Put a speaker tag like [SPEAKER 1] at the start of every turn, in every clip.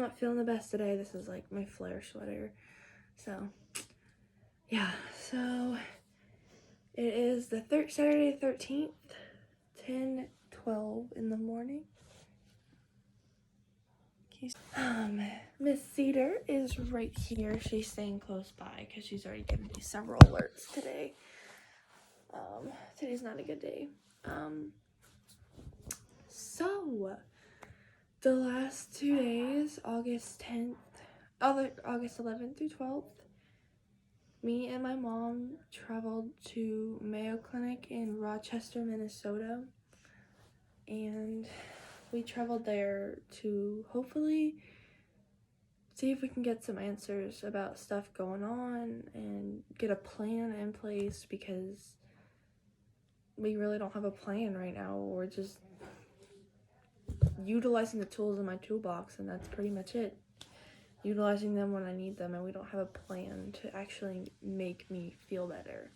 [SPEAKER 1] not feeling the best today. This is like my flare sweater. So, yeah. So, it is the Saturday 13th, 10:12 in the morning. Miss Cedar is right here. She's staying close by because she's already given me several alerts today. Today's not a good day. So the last 2 days, August 11th through 12th, me and my mom traveled to Mayo Clinic in Rochester, Minnesota, and we traveled there to hopefully see if we can get some answers about stuff going on and get a plan in place, because we really don't have a plan right now. We're just utilizing the tools in my toolbox, and that's pretty much it. Utilizing them when I need them, and we don't have a plan to actually make me feel better.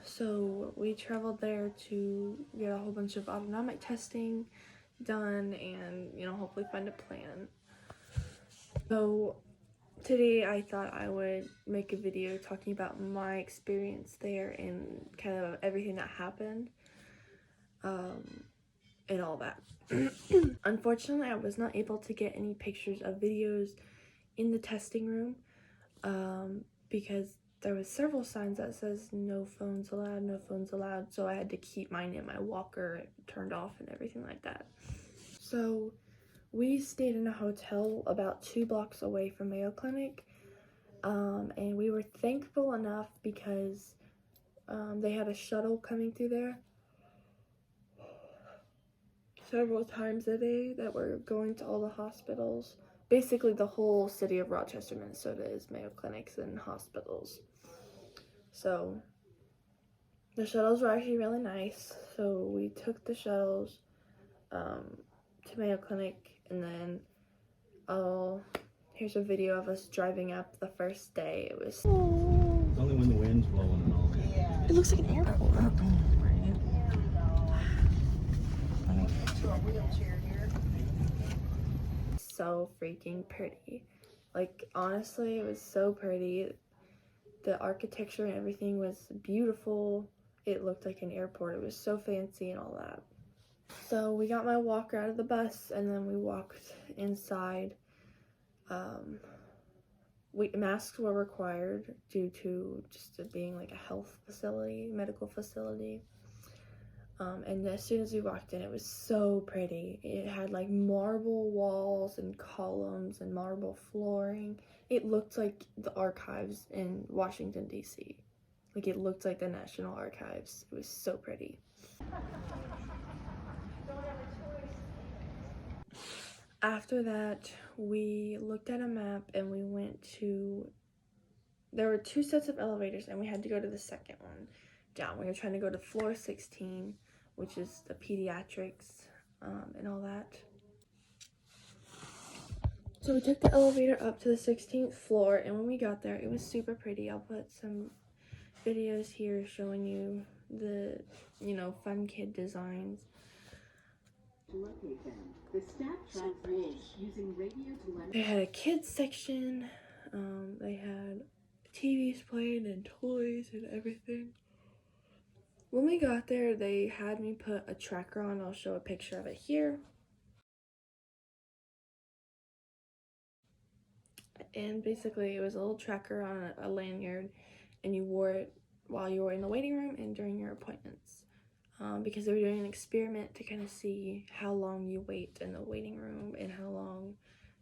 [SPEAKER 1] So we traveled there to get a whole bunch of autonomic testing done and, hopefully find a plan. So today I thought I would make a video talking about my experience there and kind of everything that happened, and all that. Unfortunately, I was not able to get any pictures of videos in the testing room, because there was several signs that says no phones allowed, so I had to keep mine in my walker turned off and everything like that. So we stayed in a hotel about 2 blocks away from Mayo Clinic, and we were thankful enough because they had a shuttle coming through there several times a day that were going to all the hospitals. Basically, the whole city of Rochester, Minnesota is Mayo Clinics and hospitals. So the shuttles were actually really nice. So we took the shuttles to Mayo Clinic, and then here's a video of us driving up the first day. It was
[SPEAKER 2] It's only when the wind's blowing and all that.
[SPEAKER 1] Yeah. It looks like an airport. Wheelchair here. So freaking pretty. Like, honestly, it was so pretty. The architecture and everything was beautiful. It looked like an airport. It was so fancy and all that. So we got my walker out of the bus, and then we walked inside. Masks were required due to just it being like a health facility, medical facility. And as soon as we walked in, it was so pretty. It had like marble walls and columns and marble flooring. It looked like the archives in Washington, D.C. Like, it looked like the National Archives. It was so pretty. After that, we looked at a map and we went to, there were 2 sets of elevators, and we had to go to the second one down. We were trying to go to floor 16, which is the pediatrics, and all that. So we took the elevator up to the 16th floor, and when we got there, it was super pretty. I'll put some videos here showing you the, fun kid designs. They had a kids section, they had TVs playing and toys and everything. When we got there, they had me put a tracker on. I'll show a picture of it here. And basically, it was a little tracker on a lanyard, and you wore it while you were in the waiting room and during your appointments, because they were doing an experiment to kind of see how long you wait in the waiting room and how long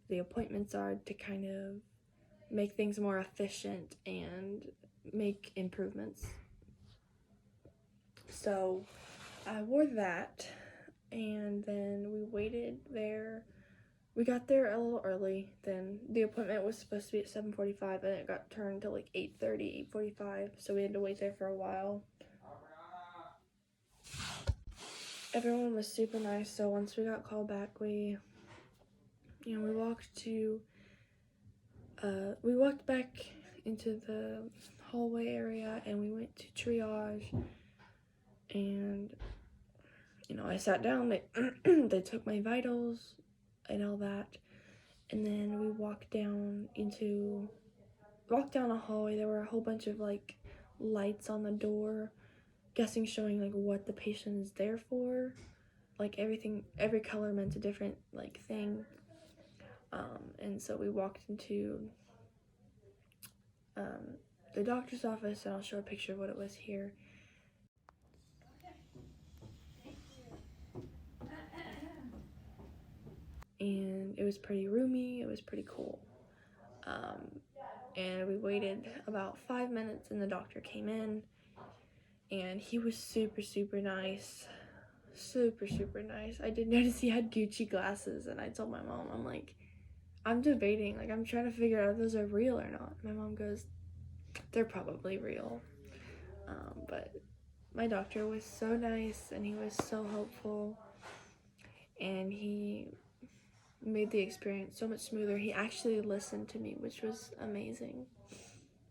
[SPEAKER 1] the appointments are, to kind of make things more efficient and make improvements. So I wore that, and then we waited there. We got there a little early. Then the appointment was supposed to be at 7:45, and it got turned to like 8:30, 8:45, so we had to wait there for a while. Everyone was super nice, so once we got called back, we walked back into the hallway area, and we went to triage, and I sat down. They took my vitals, and all that. And then we walked down a hallway. There were a whole bunch of like lights on the door, guessing showing like what the patient is there for. Like every color meant a different like thing. And so we walked into the doctor's office, and I'll show a picture of what it was here. And it was pretty roomy, it was pretty cool. And we waited about 5 minutes, and the doctor came in, and he was super, super nice. Super, super nice. I did notice he had Gucci glasses, and I told my mom, I'm like, I'm debating, like I'm trying to figure out if those are real or not. My mom goes, they're probably real. But my doctor was so nice, and he was so helpful, and he made the experience so much smoother. He actually listened to me, which was amazing.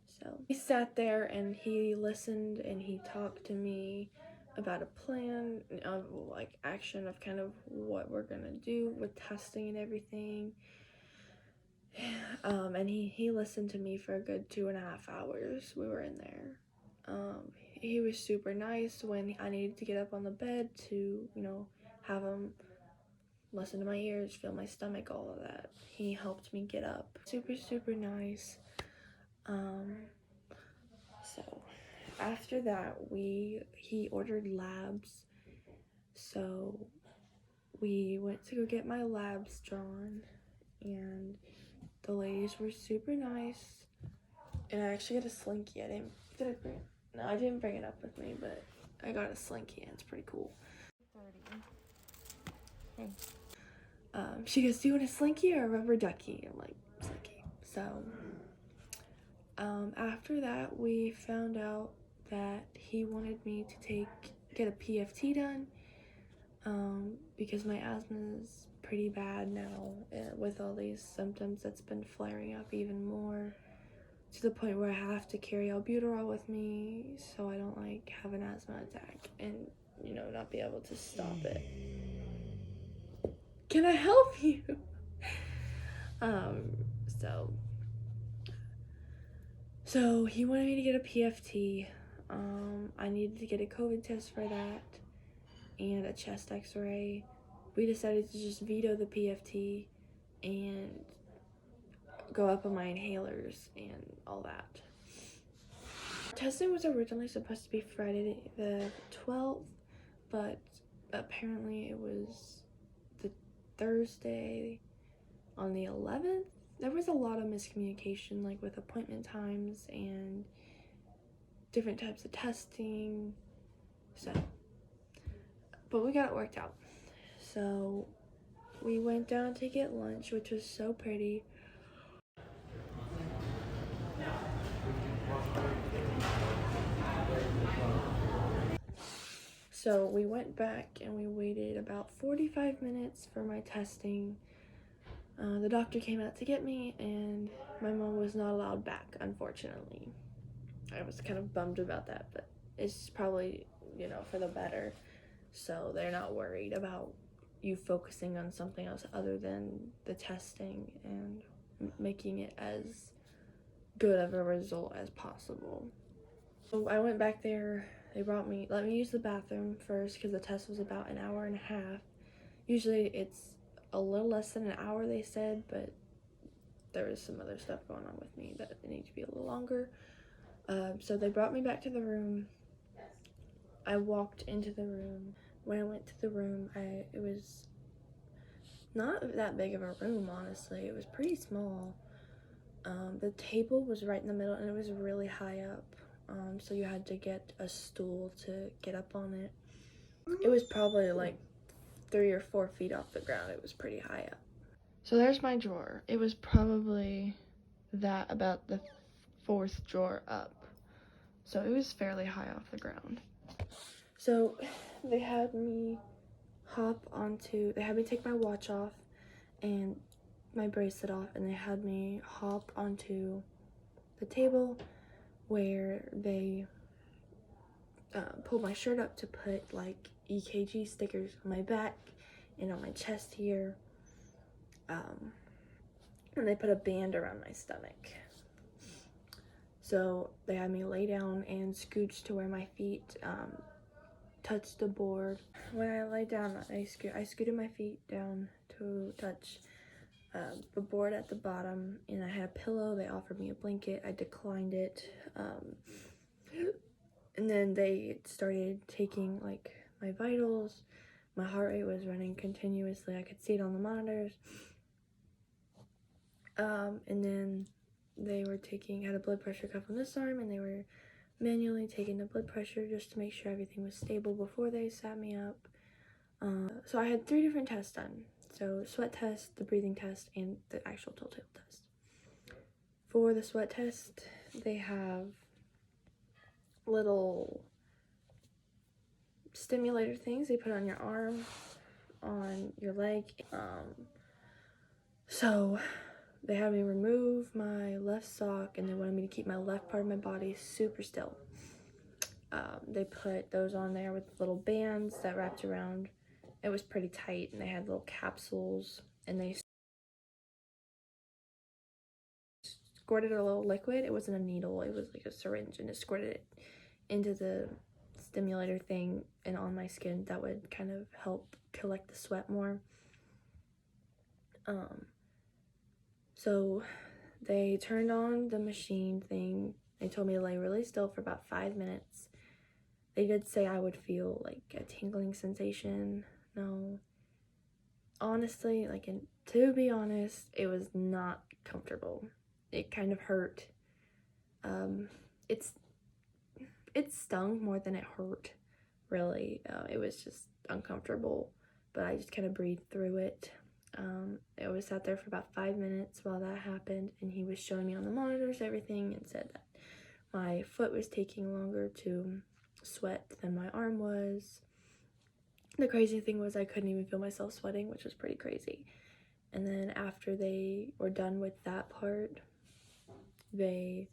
[SPEAKER 1] So he sat there and he listened, and he talked to me about a plan of like action of kind of what we're gonna do with testing and everything. And he listened to me for a good 2.5 hours. We were in there. He was super nice when I needed to get up on the bed to, have him listen to my ears, feel my stomach, all of that. He helped me get up. Super, super nice. So after that, he ordered labs. So we went to go get my labs drawn, and the ladies were super nice. And I actually got a slinky. I didn't bring it up with me, but I got a slinky, and it's pretty cool. 30. Hey. She goes, do you want a slinky or a rubber ducky? I'm like, slinky. So, after that, we found out that he wanted me to get a PFT done, because my asthma is pretty bad now, with all these symptoms that's been flaring up even more, to the point where I have to carry albuterol with me so I don't like have an asthma attack and, not be able to stop it. Can I help you? So he wanted me to get a PFT. I needed to get a COVID test for that and a chest x-ray. We decided to just veto the PFT and go up on my inhalers and all that. Testing was originally supposed to be Friday the 12th, but apparently it was the Thursday on the 11th. There was a lot of miscommunication, like with appointment times and different types of testing. But we got it worked out. So we went down to get lunch, which was so pretty. So we went back and we waited about 45 minutes for my testing. The doctor came out to get me, and my mom was not allowed back, unfortunately. I was kind of bummed about that, but it's probably, for the better. So they're not worried about you focusing on something else other than the testing and making it as good of a result as possible. So I went back there. They let me use the bathroom first because the test was about an hour and a half. Usually it's a little less than an hour, they said, but there was some other stuff going on with me that it needed to be a little longer. So they brought me back to the room. I walked into the room. When I went to the room, it was not that big of a room, honestly. It was pretty small. The table was right in the middle, and it was really high up. So you had to get a stool to get up on it. It was probably like 3 or 4 feet off the ground. It was pretty high up. So there's my drawer. It was probably about the 4th drawer up. So it was fairly high off the ground. So they had me take my watch off and my bracelet off, and they had me hop onto the table where they pulled my shirt up to put like EKG stickers on my back and on my chest here. And they put a band around my stomach. So they had me lay down and scooch to where my feet touched the board. When I lay down, I scooted my feet down to touch the board at the bottom, and I had a pillow. They offered me a blanket. I declined it. And then they started taking like my vitals. My heart rate was running continuously. I could see it on the monitors. And then they were had a blood pressure cuff on this arm, and they were manually taking the blood pressure just to make sure everything was stable before they sat me up. So I had 3 different tests done. So sweat test, the breathing test, and the actual total test. For the sweat test, they have little stimulator things they put on your arm, on your leg. So they had me remove my left sock, and they wanted me to keep my left part of my body super still. They put those on there with little bands that wrapped around. It was pretty tight, and they had little capsules, and they squirted a little liquid. It wasn't a needle, it was like a syringe, and it squirted it into the stimulator thing and on my skin. That would kind of help collect the sweat more. So they turned on the machine thing. They told me to lay really still for about 5 minutes. They did say I would feel like a tingling sensation. No, honestly, to be honest, it was not comfortable. It kind of hurt. It stung more than it hurt, really. It was just uncomfortable, but I just kind of breathed through it. I was sat there for about 5 minutes while that happened, and he was showing me on the monitors everything and said that my foot was taking longer to sweat than my arm was. The crazy thing was I couldn't even feel myself sweating, which was pretty crazy. And then after they were done with that part, they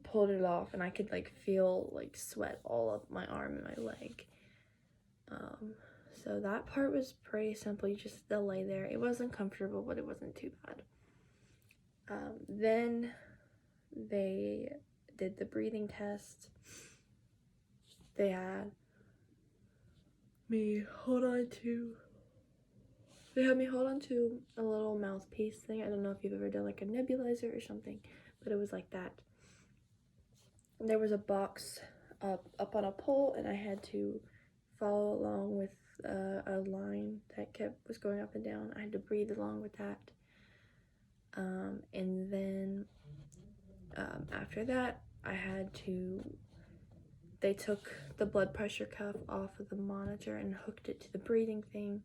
[SPEAKER 1] pulled it off, and I could feel sweat all up my arm and my leg. So that part was pretty simple. You just lay there. It wasn't comfortable, but it wasn't too bad. Then they did the breathing test. They had me hold on to a little mouthpiece thing. I don't know if you've ever done like a nebulizer or something, but it was like that. And there was a box up on a pole, and I had to follow along with a line that was going up and down. I had to breathe along with that. And then after that, they took the blood pressure cuff off of the monitor and hooked it to the breathing thing.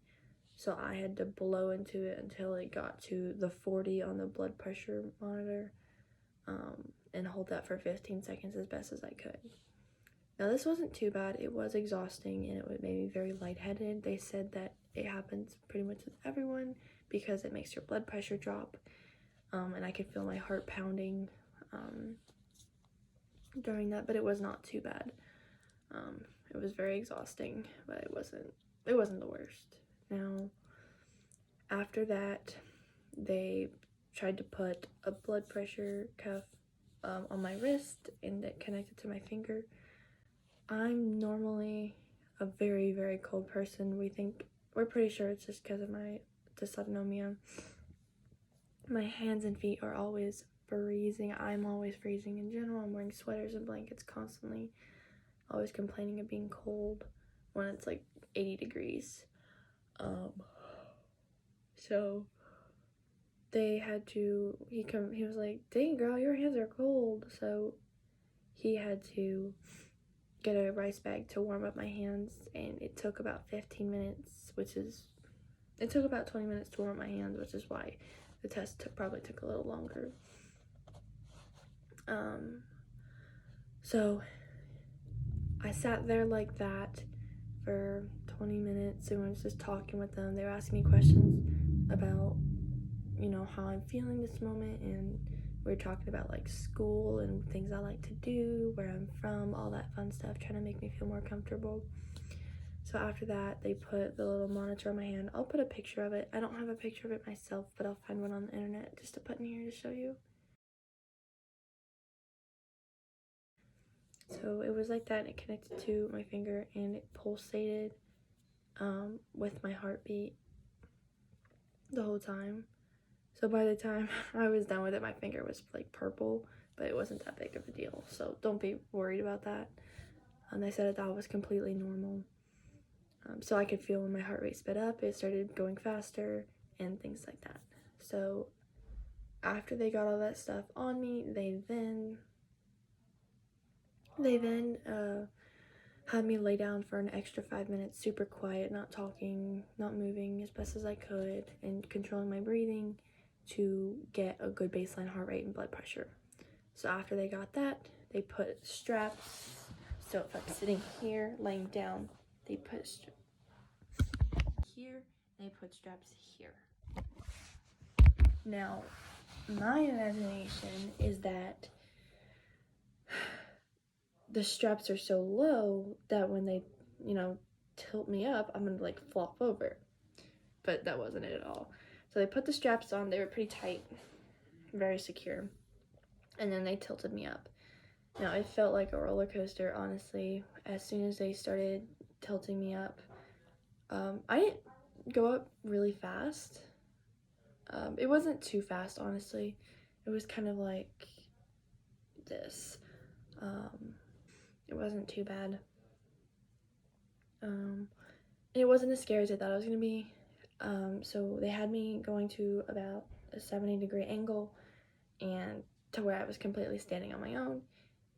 [SPEAKER 1] So I had to blow into it until it got to the 40 on the blood pressure monitor, and hold that for 15 seconds as best as I could. Now this wasn't too bad. It was exhausting, and it made me very lightheaded. They said that it happens pretty much with everyone because it makes your blood pressure drop, and I could feel my heart pounding during that, but it was not too bad. It was very exhausting, but it wasn't the worst. Now, after that, they tried to put a blood pressure cuff on my wrist, and it connected to my finger. I'm normally a very, very cold person. We're pretty sure it's just because of my dysautonomia. My hands and feet are always freezing. I'm always freezing in general. I'm wearing sweaters and blankets constantly. Always complaining of being cold when it's like 80 degrees. So they had to, he was like, dang girl, your hands are cold. So he had to get a rice bag to warm up my hands, and it took about 15 minutes, it took about 20 minutes to warm up my hands, which is why the test probably took a little longer. So I sat there like that for 20 minutes, and I was just talking with them. They were asking me questions about, how I'm feeling this moment, and we were talking about school and things I like to do, where I'm from, all that fun stuff, trying to make me feel more comfortable. So after that, they put the little monitor on my hand. I'll put a picture of it. I don't have a picture of it myself, but I'll find one on the internet just to put in here to show you. So it was like that, and it connected to my finger, and it pulsated with my heartbeat the whole time. So by the time I was done with it, my finger was like purple, but it wasn't that big of a deal. So don't be worried about that. They said that was completely normal. So I could feel when my heart rate sped up, it started going faster and things like that. So after they got all that stuff on me, they then had me lay down for an extra 5 minutes, super quiet, not talking, not moving as best as I could, and controlling my breathing to get a good baseline heart rate and blood pressure. So after they got that, they put straps. So if I'm sitting here, laying down, they put straps here, and they put straps here. Now, my imagination is that the straps are so low that when they, tilt me up, I'm gonna like flop over. But that wasn't it at all. So they put the straps on, they were pretty tight, very secure. And then they tilted me up. Now, it felt like a roller coaster, honestly. As soon as they started tilting me up, I didn't go up really fast. It wasn't too fast, honestly. It was kind of like this. It wasn't too bad. It wasn't as scary as I thought it was going to be. So they had me going to about a 70-degree angle, and to where I was completely standing on my own.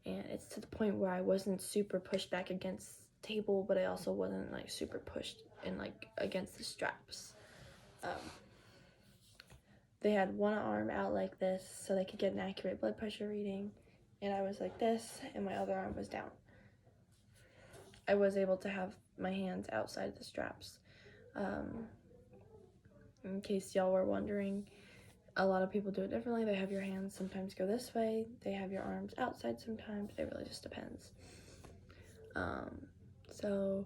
[SPEAKER 1] And it's to the point where I wasn't super pushed back against the table, but I also wasn't like super pushed and like against the straps. They had one arm out like this so they could get an accurate blood pressure reading, and I was like this, and my other arm was down. I was able to have my hands outside of the straps. In case y'all were wondering, a lot of people do it differently. They have your hands sometimes go this way, they have your arms outside sometimes. It really just depends. So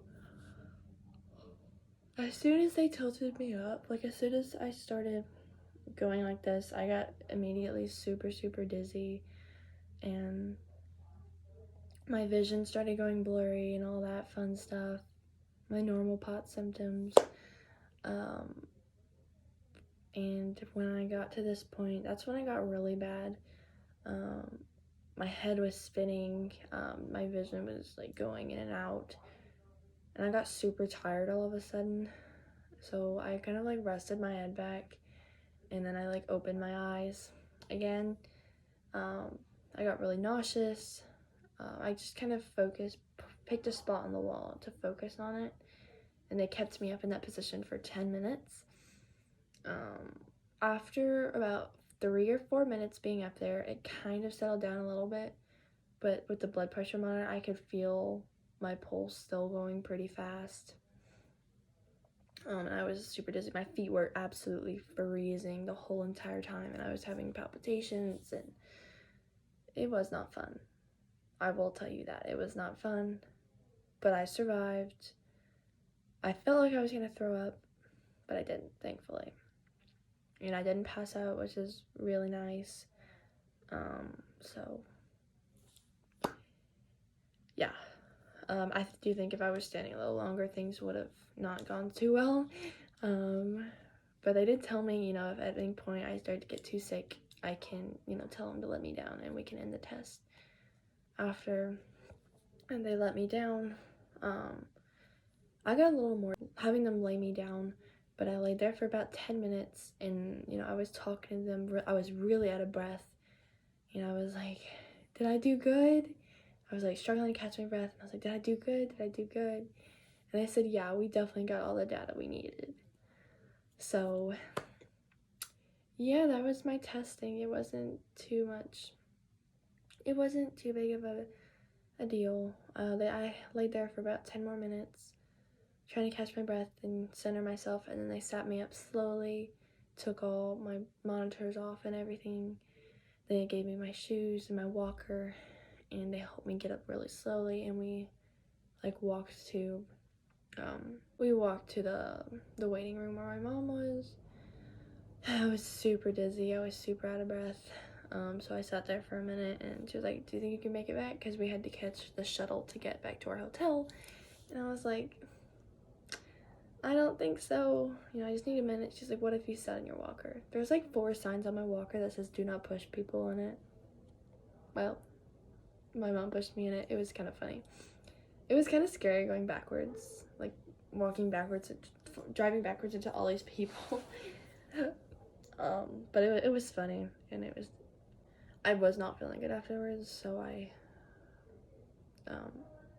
[SPEAKER 1] as soon as they tilted me up, like as soon as I started going like this, I got immediately super, super dizzy, and my vision started going blurry and all that fun stuff. My normal pot symptoms. And when I got to this point, that's when I got really bad. My head was spinning, my vision was like going in and out, and I got super tired all of a sudden. So I kind of like rested my head back, and then I like opened my eyes again. I got really nauseous. I just kind of picked a spot on the wall to focus on it, and they kept me up in that position for 10 minutes. After about 3 or 4 minutes being up there, it kind of settled down a little bit, but with the blood pressure monitor, I could feel my pulse still going pretty fast. And I was super dizzy. My feet were absolutely freezing the whole entire time, and I was having palpitations, and it was not fun. I will tell you that. It was not fun, but I survived. I felt like I was gonna throw up, but I didn't, thankfully. And I didn't pass out, which is really nice. So yeah. I do think if I was standing a little longer, things would have not gone too well. But they did tell me, if at any point I start to get too sick, I can, tell them to let me down and we can end the test after. And they let me down. I got a little more having them lay me down, but I laid there for about 10 minutes, and, I was talking to them. I was really out of breath. I was like, did I do good? I was like struggling to catch my breath, and I was like, did I do good? Did I do good? And they said, yeah, we definitely got all the data we needed. So yeah, that was my testing. It wasn't too much. It wasn't too big of a deal. I laid there for about 10 more minutes, trying to catch my breath and center myself, and then they sat me up slowly, took all my monitors off and everything. Then they gave me my shoes and my walker, and they helped me get up really slowly, and we like walked to we walked to the waiting room where my mom was. I was super dizzy. I was super out of breath. So I sat there for a minute, and she was like, "Do you think you can make it back?" Because we had to catch the shuttle to get back to our hotel. And I was like, "I don't think so. You know, I just need a minute." She's like, "What if you sat in your walker?" There's like 4 signs on my walker that says "Do not push people" in it. Well, my mom pushed me in it. It was kind of funny. It was kind of scary going backwards, like walking backwards, driving backwards into all these people. But it was funny, and I was not feeling good afterwards, so I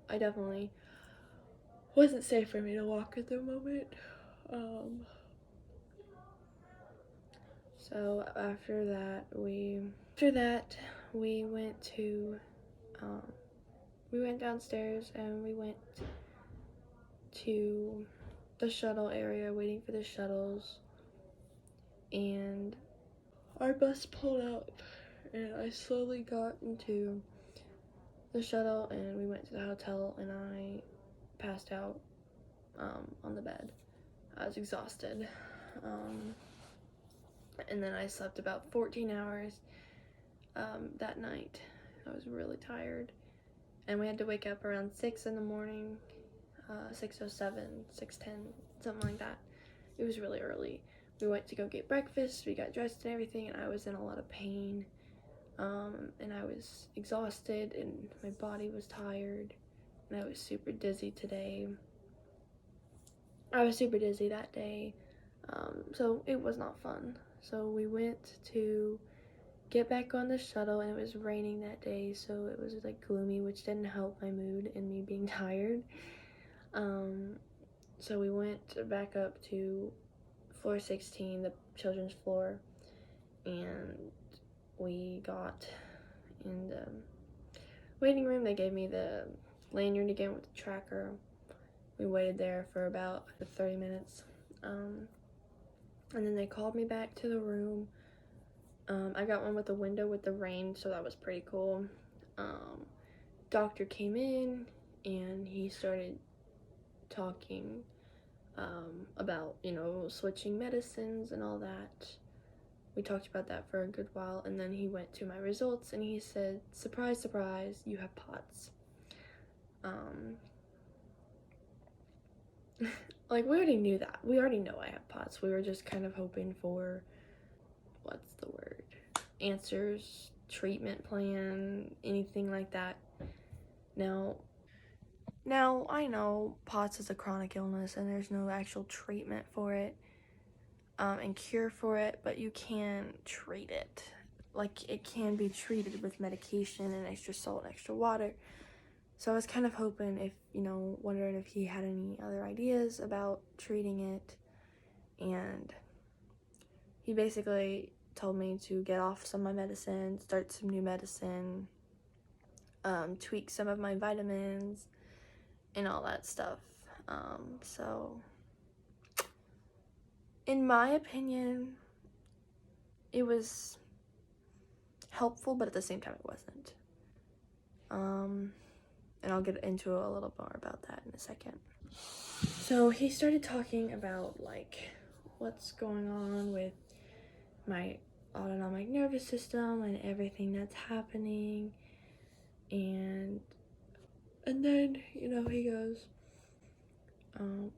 [SPEAKER 1] definitely wasn't safe for me to walk at the moment. So after that we went to we went downstairs and we went to the shuttle area waiting for the shuttles, and our bus pulled out, and I slowly got into the shuttle, and we went to the hotel, and I passed out on the bed. I was exhausted, and then I slept about 14 hours that night. I was really tired, and we had to wake up around 6 in the morning, 6:07, 6:10, something like that. It was really early. We went to go get breakfast, we got dressed and everything, and I was in a lot of pain, and I was exhausted, and my body was tired, and I was super dizzy today. I was super dizzy that day, so it was not fun. So we went to get back on the shuttle, and it was raining that day, so it was like gloomy, which didn't help my mood and me being tired. So we went back up to floor 16, the children's floor, and we got in the waiting room. They gave me the lanyard again with the tracker. We waited there for about 30 minutes, and then they called me back to the room. I got one with the window with the rain, so that was pretty cool. Doctor came in, and he started talking about, you know, switching medicines and all that. We talked about that for a good while, and then he went to my results, and he said, "Surprise, surprise, you have POTS." Like, we already knew that. We already know I have POTS. We were just kind of hoping for, what's the word? Answers, treatment plan, anything like that. Now I know POTS is a chronic illness, and there's no actual treatment for it, and cure for it, but you can treat it. Like, it can be treated with medication and extra salt and extra water. So I was kind of hoping if, you know, wondering if he had any other ideas about treating it, and he basically told me to get off some of my medicine, start some new medicine, tweak some of my vitamins, and all that stuff. So, in my opinion, it was helpful, but at the same time it wasn't. And I'll get into a little more about that in a second. So he started talking about, like, what's going on with my autonomic nervous system and everything that's happening, and then, you know, he goes,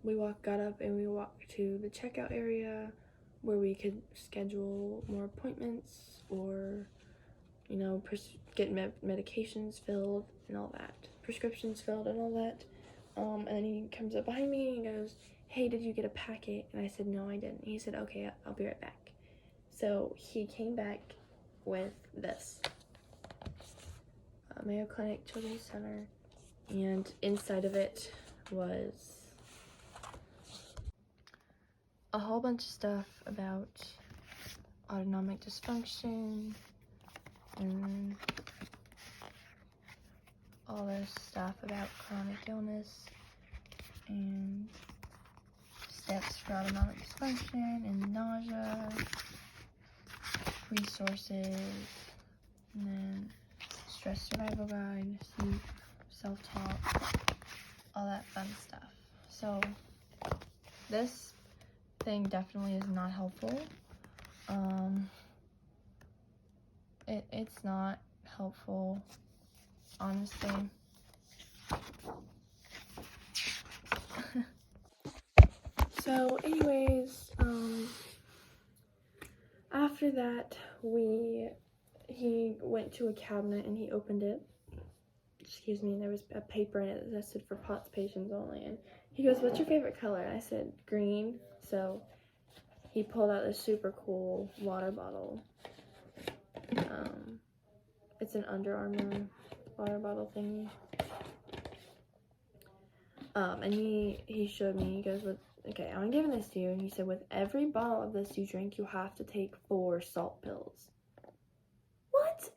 [SPEAKER 1] we got up and we walked to the checkout area where we could schedule more appointments, or, you know, get medications filled and all that, prescriptions filled and all that. And then he comes up behind me and goes, "Hey, did you get a packet?" And I said, "No, I didn't." He said, "Okay, I'll be right back." So he came back with this, Mayo Clinic Children's Center, and inside of it was a whole bunch of stuff about autonomic dysfunction and all this stuff about chronic illness and steps for autonomic dysfunction and nausea, resources, and then stress survival guide, sleep, self-talk, all that fun stuff. So this thing definitely is not helpful. It's not helpful, honestly. So anyways, after that he went to a cabinet and he opened it. Excuse me, and there was a paper in it that said for POTS patients only, and he goes, "What's your favorite color?" And I said, "Green." So he pulled out this super cool water bottle. It's an Under Armour water bottle thingy. And he showed me, he goes, "Okay, I'm giving this to you." And he said, "With every bottle of this you drink, you have to take 4 salt pills." What?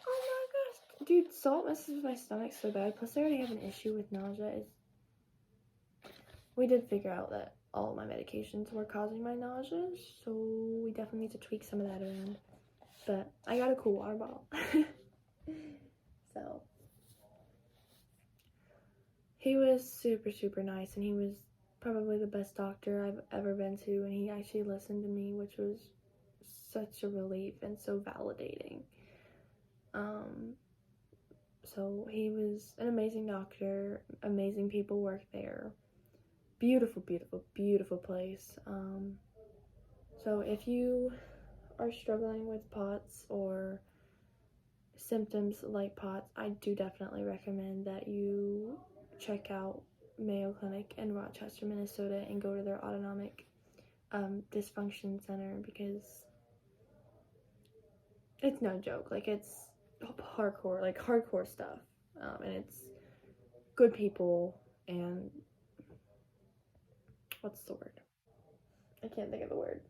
[SPEAKER 1] Oh my gosh. Dude, salt messes with my stomach so bad. Plus, I already have an issue with nausea. We did figure out that all of my medications were causing my nausea, so we definitely need to tweak some of that around. But I got a cool water bottle. So he was super, super nice, and he was probably the best doctor I've ever been to, and he actually listened to me, which was such a relief and so validating. So he was an amazing doctor. Amazing people work there. Beautiful, beautiful, beautiful place. So if you are struggling with POTS or symptoms like POTS, I do definitely recommend that you check out Mayo Clinic in Rochester, Minnesota, and go to their Autonomic dysfunction center, because it's no joke. Like, it's hardcore stuff, and it's good people, and what's the word? I can't think of the word.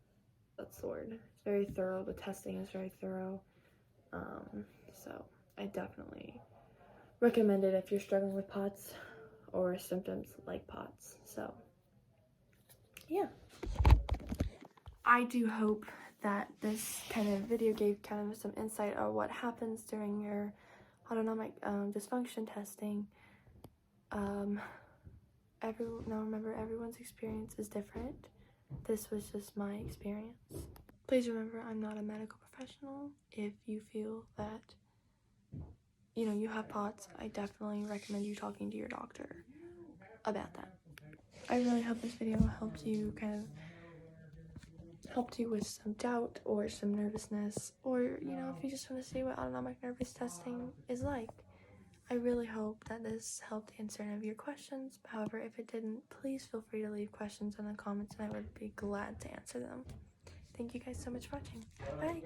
[SPEAKER 1] That's the word. It's very thorough. The testing is very thorough. So I definitely recommend it if you're struggling with POTS or symptoms like POTS. So yeah, I do hope that this kind of video gave kind of some insight on what happens during your autonomic dysfunction testing. Remember, everyone's experience is different. This was just my experience. Please remember, I'm not a medical professional. If you feel that you have POTS, I definitely recommend you talking to your doctor about that. I really hope this video helped you with some doubt or some nervousness, or if you just want to see what autonomic nervous testing is like. I really hope that this helped answer any of your questions. However, if it didn't, please feel free to leave questions in the comments and I would be glad to answer them. Thank you guys so much for watching. Bye!